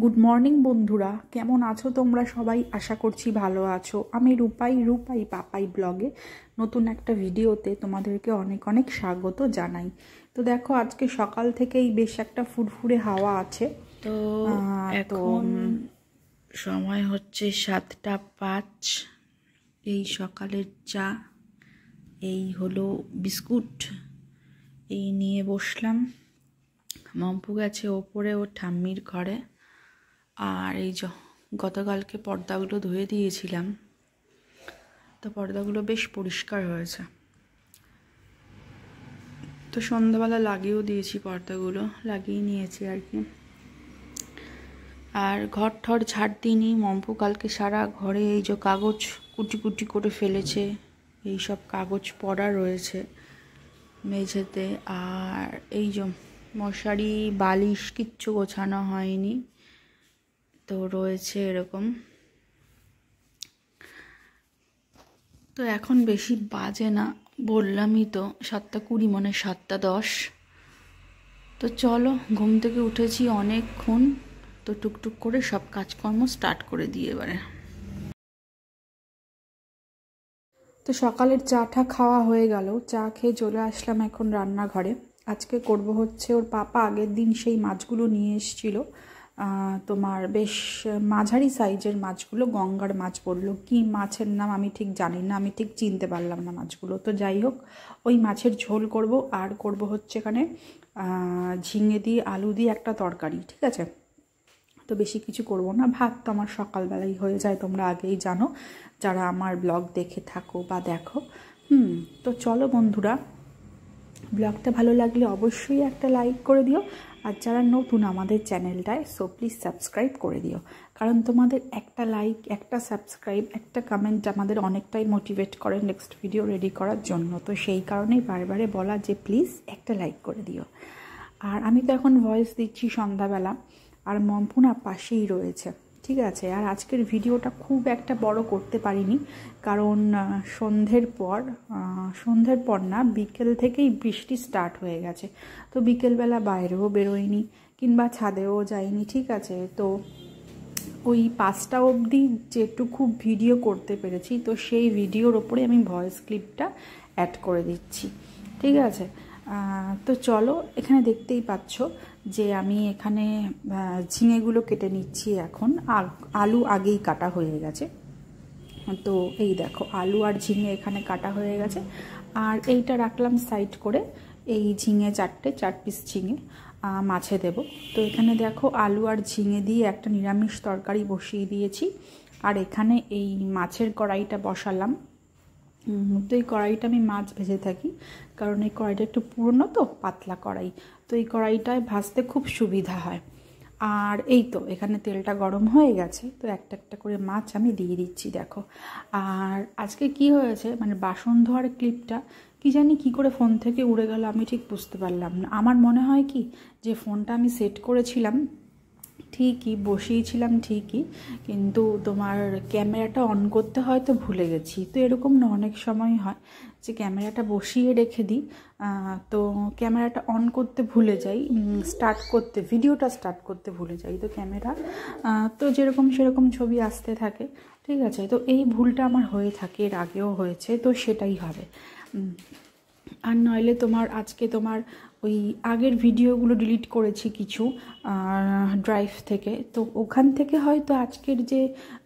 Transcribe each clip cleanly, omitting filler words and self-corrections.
Good morning বন্ধুরা, কেমন আছো তোমরা সবাই? আশা করছি ভালো আছো। আমি রূপাই পাপাই ব্লগে নতুন একটা ভিডিওতে তোমাদেরকে অনেক অনেক স্বাগত জানাই। তো দেখো, আজকে সকাল থেকেই বেশ একটা ফুরফুরে হাওয়া আছে। তো এখন সময় হচ্ছে 7:05। এই সকালের চা, এই হলো বিস্কুট, এই নিয়ে বসলাম। মম্পু গেছে ওপরে ওর ঠাম্মির ঘরে। আর এই গতকালকে পর্দাগুলো ধুয়ে দিয়েছিলাম, তো পর্দাগুলো বেশ পরিষ্কার হয়েছে। তো সন্ধ্যাবেলা লাগিয়েও দিয়েছি, পর্দাগুলো লাগিয়ে নিয়েছি আর কি। আর ঘর ঠর ঝাড় দিইনি। মম্পু কালকে সারা ঘরে এই যে কাগজ কুটি কুটি করে ফেলেছে, এই সব কাগজ পড়া রয়েছে মেঝেতে। আর এই যে মশারি বালিশ কিচ্ছু গোছানো হয়নি, তো রয়েছে এরকম। তো এখন বেশি বাজে না, বললামই তো 7:20 মানে 7:10। তো চলো, ঘুম থেকে উঠেছি অনেকক্ষণ, তো টুকটুক করে সব কাজকর্ম স্টার্ট করে দিই এবারে। তো সকালের চাটা খাওয়া হয়ে গেল, চা খেয়ে চলে আসলাম এখন রান্নাঘরে। আজকে করব হচ্ছে, ওর পাপা আগের দিন সেই মাছগুলো নিয়ে এসেছিলো, তোমার বেশ মাঝারি সাইজের মাছগুলো, গঙ্গার মাছ বললো। কি মাছের নাম আমি ঠিক জানি না, আমি ঠিক চিনতে পারলাম না মাছগুলো। তো যাই হোক, ওই মাছের ঝোল করব। আর করব হচ্ছে এখানে ঝিঙে দিয়ে আলু দিয়ে একটা তরকারি, ঠিক আছে। তো বেশি কিছু করব না, ভাত তো আমার সকালবেলাই হয়ে যায়, তোমরা আগেই জানো যারা আমার ব্লগ দেখে থাকো বা দেখো। তো চলো বন্ধুরা, ব্লগটা ভালো লাগলে অবশ্যই একটা লাইক করে দিও। আর যারা নতুন আমাদের চ্যানেলটায়, সো প্লিজ সাবস্ক্রাইব করে দিও, কারণ তোমাদের একটা লাইক, একটা সাবস্ক্রাইব, একটা কমেন্ট আমাদের অনেকটাই মোটিভেট করে নেক্সট ভিডিও রেডি করার জন্য। তো সেই কারণেই বারবারে বলা যে প্লিজ একটা লাইক করে দিও। আর আমি তো এখন ভয়েস দিচ্ছি সন্ধ্যাবেলা, আর মম্পু না পাশেই রয়েছে, ঠিক আছে। আর আজকের ভিডিওটা খুব একটা বড় করতে পারিনি, কারণ সন্ধ্যের পর না, বিকেল থেকেই বৃষ্টি স্টার্ট হয়ে গেছে। তো বিকেলবেলা বাইরেও বেরোয়নি, কিংবা ছাদেও যাইনি, ঠিক আছে। তো ওই 5টা অবধি যেটুকু ভিডিও করতে পেরেছি, তো সেই ভিডিওর ওপরে আমি ভয়েস ক্লিপটা অ্যাড করে দিচ্ছি, ঠিক আছে। তো চলো, এখানে দেখতেই পাচ্ছ যে আমি এখানে ঝিঙেগুলো কেটে নিচ্ছি এখন। আলু আগেই কাটা হয়ে গেছে, তো এই দেখো আলু আর ঝিঙে এখানে কাটা হয়ে গেছে। আর এইটা রাখলাম সাইড করে। এই ঝিঙে 4 পিস ঝিঙে মাছে দেব। তো এখানে দেখো আলু আর ঝিঙে দিয়ে একটা নিরামিষ তরকারি বসিয়ে দিয়েছি। আর এখানে এই মাছের কড়াইটা বসালাম। তো এই কড়াইটা আমি মাছ ভেজে থাকি, কারণ এই কড়াইটা একটু পুরনো, তো পাতলা কড়াই, তো এই কড়াইটায় ভাজতে খুব সুবিধা হয়। আর এই তো এখানে তেলটা গরম হয়ে গেছে, তো একটা একটা করে মাছ আমি দিয়ে দিচ্ছি, দেখো। আর আজকে কি হয়েছে, মানে বাসন ধোয়ার ক্লিপটা কি জানি কি করে ফোন থেকে উড়ে গেল, আমি ঠিক বুঝতে পারলাম না। আমার মনে হয় কি, যে ফোনটা আমি সেট করেছিলাম ঠিকই, বসিয়েছিলাম ঠিকই, কিন্তু তোমার ক্যামেরাটা অন করতে হয়তো ভুলে গেছি। তো এরকম না অনেক সময় হয় যে ক্যামেরাটা বসিয়ে রেখে দিই, তো ক্যামেরাটা অন করতে ভুলে যাই, ভিডিওটা স্টার্ট করতে ভুলে যাই। তো ক্যামেরা তো যেরকম সেরকম ছবি আসতে থাকে, ঠিক আছে। তো এই ভুলটা আমার হয়ে থাকে, এর আগেও হয়েছে, তো সেটাই হবে। আর নইলে আজকে ওই আগের ভিডিওগুলো ডিলিট করেছি কিছু ড্রাইভ থেকে, তো ওখান থেকে হয়তো আজকের যে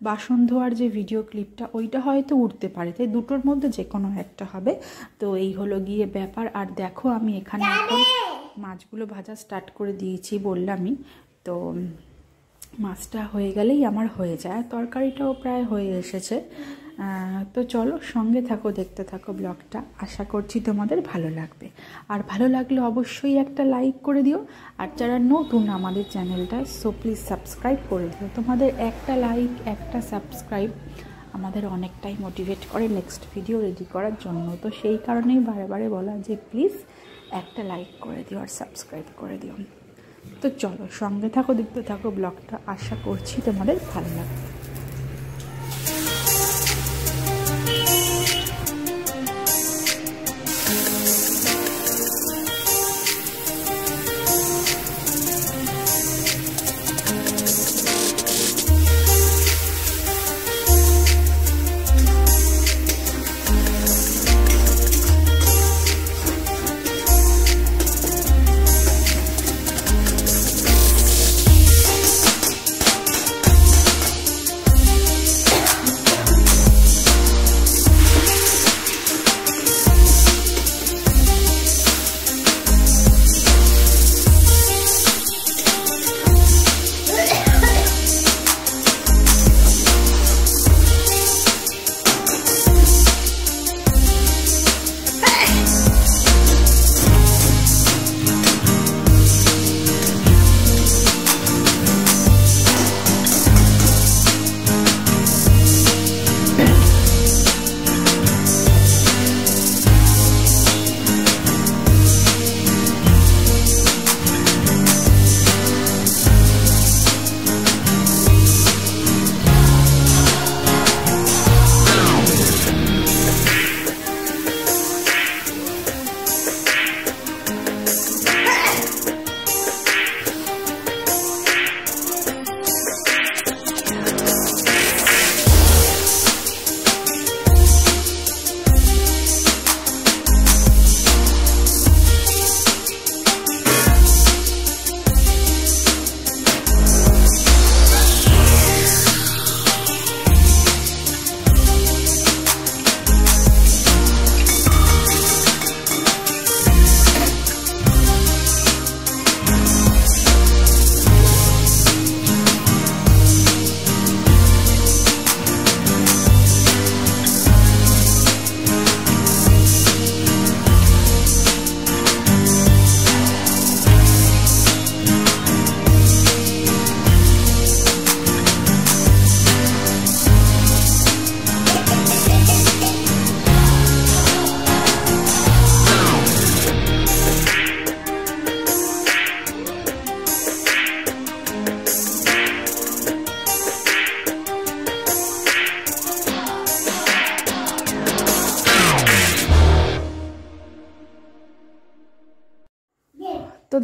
বাসন ধোয়ার যে ভিডিও ক্লিপটা, ওইটা হয়তো উঠতে পারে। তাই দুটোর মধ্যে যে কোনো একটা হবে। তো এই হলো গিয়ে ব্যাপার। আর দেখো আমি এখানে এখন মাছগুলো ভাজা স্টার্ট করে দিয়েছি, বললামই তো। মাছটা হয়ে গেলেই আমার হয়ে যায়, তরকারিটাও প্রায় হয়ে এসেছে। তো চলো, সঙ্গে থাকো, দেখতে থাকো ব্লগটা, আশা করছি তোমাদের ভালো লাগবে। আর ভালো লাগলে অবশ্যই একটা লাইক করে দিও। আর যারা নতুন আমাদের চ্যানেলটায়, সো প্লিজ সাবস্ক্রাইব করে দিও। তোমাদের একটা লাইক, একটা সাবস্ক্রাইব আমাদের অনেকটাই মোটিভেট করে নেক্সট ভিডিও রেডি করার জন্য। তো সেই কারণেই বারে বলা যে প্লিজ একটা লাইক করে দিও আর সাবস্ক্রাইব করে দিও। তো চলো, সঙ্গে থাকো, দেখতে থাকো ব্লগটা, আশা করছি তোমাদের ভালো লাগবে।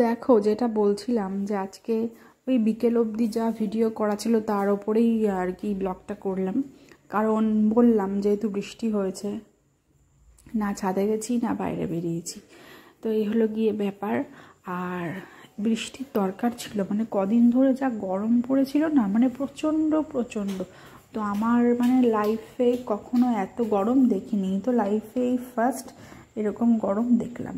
দেখো যেটা বলছিলাম যে আজকে ওই বিকেল অবধি যা ভিডিও করা ছিল তার ওপরেই আর কি ব্লগটা করলাম, কারণ বললাম যেহেতু বৃষ্টি হয়েছে, না ছাদে গেছি না বাইরে বেরিয়েছি, তো এই হলো গিয়ে ব্যাপার। আর বৃষ্টির দরকার ছিল, মানে কদিন ধরে যা গরম পড়েছিল না, মানে প্রচণ্ড প্রচণ্ড। তো আমার মানে লাইফে কখনো এত গরম দেখিনি, তো লাইফে ফার্স্ট এরকম গরম দেখলাম,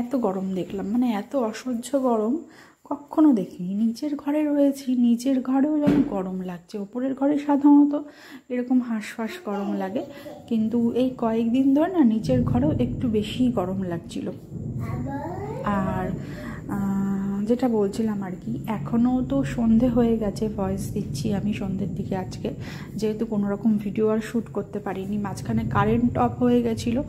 এত গরম দেখলাম, মানে এত অসহ্য গরম কখনো দেখিনি। নিচের ঘরে রয়েছি, নিচের ঘরেও যেন গরম লাগছে, ওপরের ঘরে সাধারণত এরকম হাঁসফাঁস গরম লাগে, কিন্তু এই কয়েকদিন ধরে না নিচের ঘরেও একটু বেশি গরম লাগছিল। আর যেটা বলছিলাম আর কি, এখনও তো সন্ধে হয়ে গেছে, ভয়েস দিচ্ছি আমি সন্ধ্যের দিকে আজকে, যেহেতু কোনো রকম ভিডিও আর শ্যুট করতে পারিনি, মাঝখানে কারেন্ট অফ হয়ে গেছিলো।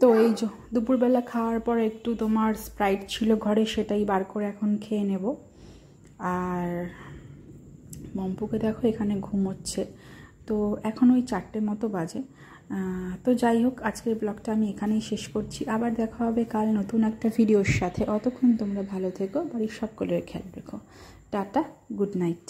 তো এই যে দুপুরবেলা খাওয়ার পর একটু তোমার স্প্রাইট ছিল ঘরে, সেটাই বার করে এখন খেয়ে নেব। আর মম্পুকে দেখো এখানে ঘুমোচ্ছে, তো এখন ওই 4টে মতো বাজে। তো যাই হোক, আজকের ব্লগটা আমি এখানেই শেষ করছি, আবার দেখা হবে কাল নতুন একটা ভিডিওর সাথে। অতক্ষণ তোমরা ভালো থেকো, বাড়ির সকলের খেয়াল রেখো। Tata, good night.